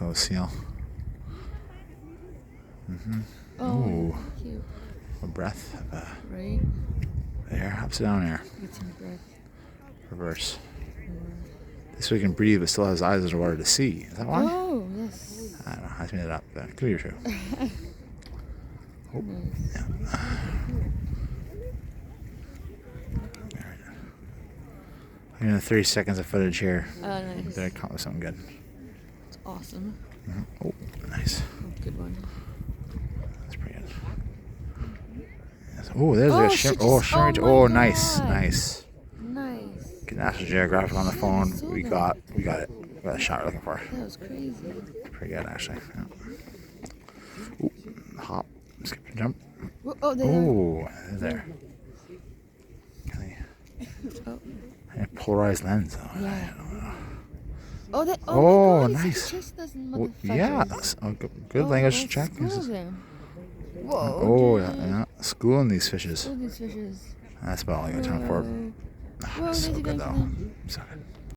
little seal. Oh, Ooh, cute. a breath of Right? air, upside down air, Get some breath. reverse. This way he can breathe, but still has eyes underwater to see. Is that why? Oh, yes. I don't know. I just made it up. That could be true. Oh, Nice. yeah. I'm in 30 seconds of footage here. Oh, nice. Did I come up with something good? It's awesome. Oh, nice. Oh, good one. That's pretty good. Yes. Oh, there's Oh, a she shrimp. just- Oh, shrimp. oh my Oh, nice, God. nice. Nice. Get National Geographic on the Yeah, I phone. saw We that. got it. We got a shot we're looking for. That was crazy. Pretty good, actually. Yeah. Ooh, hop, skip and jump. Oh, there. Oh, there. Oh. A polarized lens. Oh, Yeah. I don't know. Oh, that. Oh, my God, he's nice. chasing us, Oh, motherfuckers. yeah. Oh, good language check. School them. Whoa. Oh, dude. yeah. Schooling these fishes. School these fishes. That's about all I got time for. Whoa. Oh, Whoa, so there's a good, guy for though. them. So good.